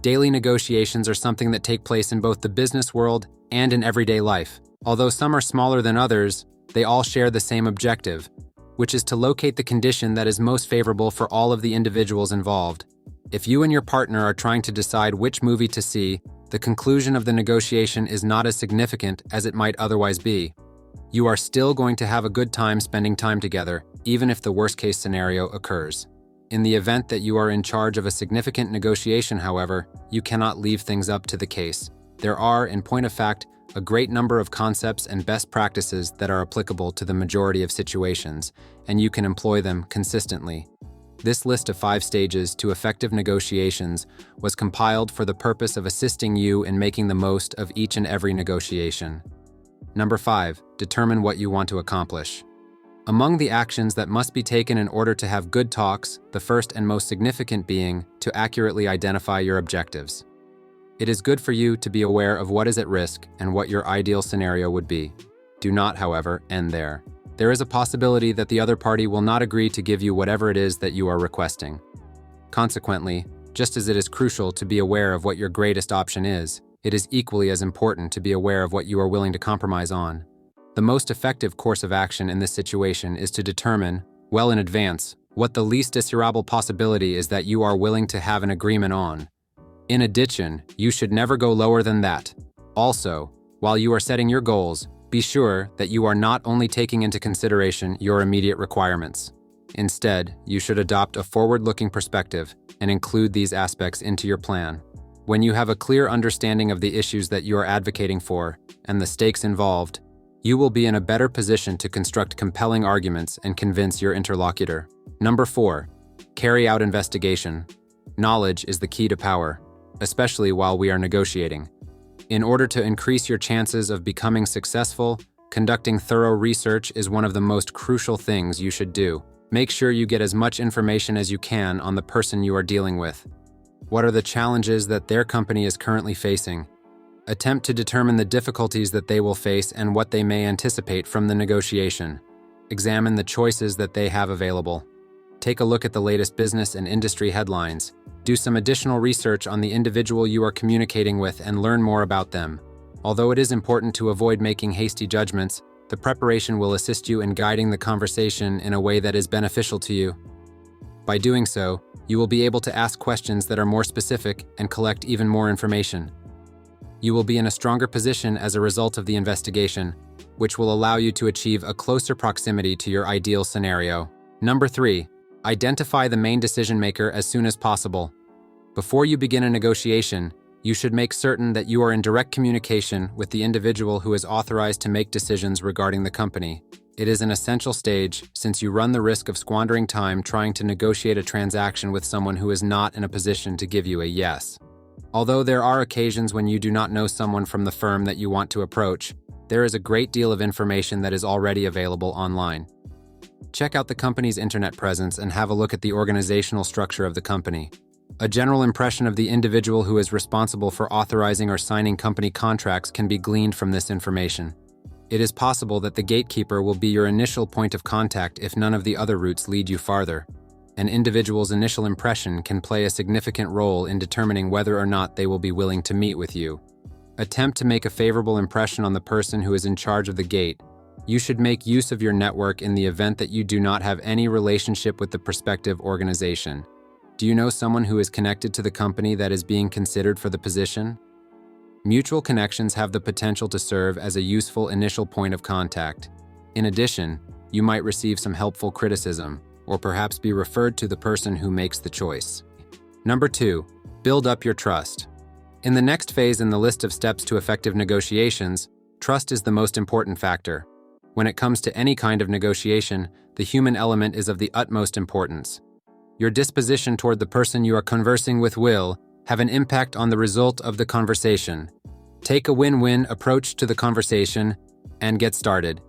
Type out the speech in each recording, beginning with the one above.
Daily negotiations are something that take place in both the business world and in everyday life. Although some are smaller than others, they all share the same objective, which is to locate the condition that is most favorable for all of the individuals involved. If you and your partner are trying to decide which movie to see, the conclusion of the negotiation is not as significant as it might otherwise be. You are still going to have a good time spending time together, even if the worst-case scenario occurs. In the event that you are in charge of a significant negotiation, however, you cannot leave things up to the case. There are, in point of fact, a great number of concepts and best practices that are applicable to the majority of situations, and you can employ them consistently. This list of 5 stages to effective negotiations was compiled for the purpose of assisting you in making the most of each and every negotiation. Number 5, determine what you want to accomplish. Among the actions that must be taken in order to have good talks, the first and most significant being to accurately identify your objectives. It is good for you to be aware of what is at risk and what your ideal scenario would be. Do not, however, end there. There is a possibility that the other party will not agree to give you whatever it is that you are requesting. Consequently, just as it is crucial to be aware of what your greatest option is, it is equally as important to be aware of what you are willing to compromise on. The most effective course of action in this situation is to determine, well in advance, what the least desirable possibility is that you are willing to have an agreement on. In addition, you should never go lower than that. Also, while you are setting your goals, be sure that you are not only taking into consideration your immediate requirements. Instead, you should adopt a forward-looking perspective and include these aspects into your plan. When you have a clear understanding of the issues that you are advocating for and the stakes involved, you will be in a better position to construct compelling arguments and convince your interlocutor. Number 4, carry out investigation. Knowledge is the key to power, especially while we are negotiating. In order to increase your chances of becoming successful, conducting thorough research is one of the most crucial things you should do. Make sure you get as much information as you can on the person you are dealing with. What are the challenges that their company is currently facing? Attempt to determine the difficulties that they will face and what they may anticipate from the negotiation. Examine the choices that they have available. Take a look at the latest business and industry headlines. Do some additional research on the individual you are communicating with and learn more about them. Although it is important to avoid making hasty judgments, the preparation will assist you in guiding the conversation in a way that is beneficial to you. By doing so, you will be able to ask questions that are more specific and collect even more information. You will be in a stronger position as a result of the investigation, which will allow you to achieve a closer proximity to your ideal scenario. Number 3, identify the main decision maker as soon as possible. Before you begin a negotiation, you should make certain that you are in direct communication with the individual who is authorized to make decisions regarding the company. It is an essential stage since you run the risk of squandering time trying to negotiate a transaction with someone who is not in a position to give you a yes. Although there are occasions when you do not know someone from the firm that you want to approach, there is a great deal of information that is already available online. Check out the company's internet presence and have a look at the organizational structure of the company. A general impression of the individual who is responsible for authorizing or signing company contracts can be gleaned from this information. It is possible that the gatekeeper will be your initial point of contact if none of the other routes lead you farther. An individual's initial impression can play a significant role in determining whether or not they will be willing to meet with you. Attempt to make a favorable impression on the person who is in charge of the gate. You should make use of your network in the event that you do not have any relationship with the prospective organization. Do you know someone who is connected to the company that is being considered for the position? Mutual connections have the potential to serve as a useful initial point of contact. In addition, you might receive some helpful criticism, or perhaps be referred to the person who makes the choice. Number 2, build up your trust. In the next phase in the list of steps to effective negotiations, trust is the most important factor. When it comes to any kind of negotiation, the human element is of the utmost importance. Your disposition toward the person you are conversing with will have an impact on the result of the conversation. Take a win-win approach to the conversation and get started.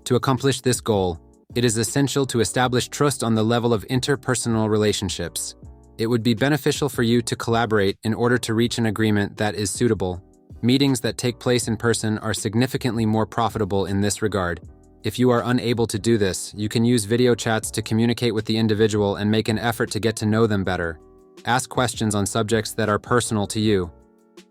To accomplish this goal, it is essential to establish trust on the level of interpersonal relationships. It would be beneficial for you to collaborate in order to reach an agreement that is suitable. Meetings that take place in person are significantly more profitable in this regard. If you are unable to do this, you can use video chats to communicate with the individual and make an effort to get to know them better. Ask questions on subjects that are personal to you.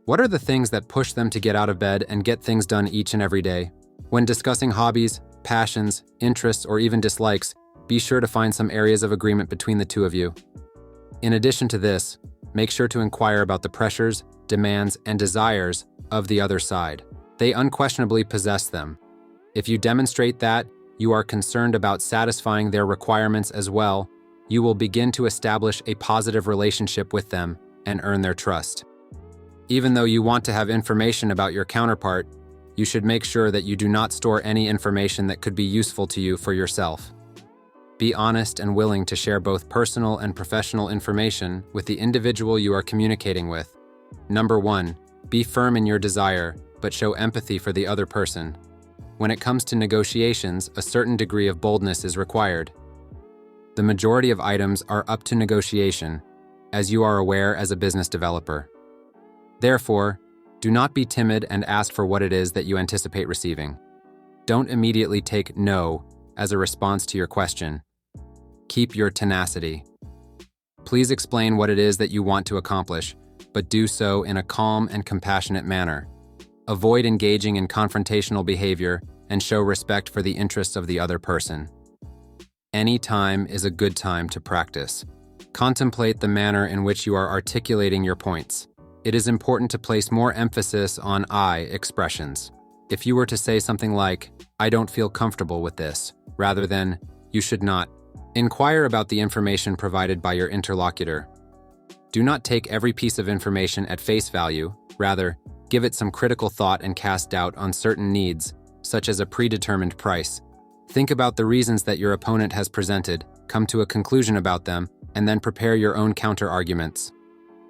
What are the things that push them to get out of bed and get things done each and every day? When discussing hobbies, passions, interests, or even dislikes, be sure to find some areas of agreement between the two of you. In addition to this, make sure to inquire about the pressures, demands, and desires of the other side. They unquestionably possess them. If you demonstrate that you are concerned about satisfying their requirements as well, you will begin to establish a positive relationship with them and earn their trust. Even though you want to have information about your counterpart, you should make sure that you do not store any information that could be useful to you for yourself. Be honest and willing to share both personal and professional information with the individual you are communicating with. Number 1, be firm in your desire, but show empathy for the other person. When it comes to negotiations, a certain degree of boldness is required. The majority of items are up to negotiation, as you are aware as a business developer. Therefore, do not be timid and ask for what it is that you anticipate receiving. Don't immediately take no as a response to your question. Keep your tenacity. Please explain what it is that you want to accomplish, but do so in a calm and compassionate manner. Avoid engaging in confrontational behavior and show respect for the interests of the other person. Any time is a good time to practice. Contemplate the manner in which you are articulating your points. It is important to place more emphasis on I expressions. If you were to say something like, "I don't feel comfortable with this," rather than, "You should not," inquire about the information provided by your interlocutor. Do not take every piece of information at face value, rather, give it some critical thought and cast doubt on certain needs, such as a predetermined price. Think about the reasons that your opponent has presented, come to a conclusion about them, and then prepare your own counter-arguments.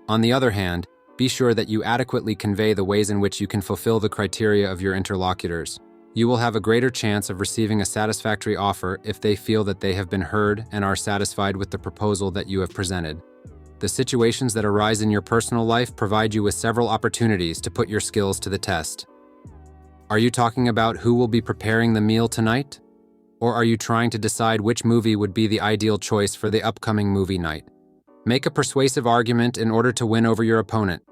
On the other hand, be sure that you adequately convey the ways in which you can fulfill the criteria of your interlocutors. You will have a greater chance of receiving a satisfactory offer if they feel that they have been heard and are satisfied with the proposal that you have presented. The situations that arise in your personal life provide you with several opportunities to put your skills to the test. Are you talking about who will be preparing the meal tonight? Or are you trying to decide which movie would be the ideal choice for the upcoming movie night? Make a persuasive argument in order to win over your opponent.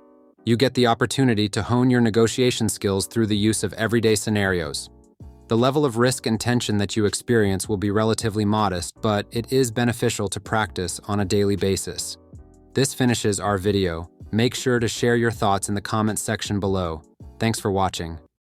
You get the opportunity to hone your negotiation skills through the use of everyday scenarios. The level of risk and tension that you experience will be relatively modest, but it is beneficial to practice on a daily basis. This finishes our video. Make sure to share your thoughts in the comments section below. Thanks for watching.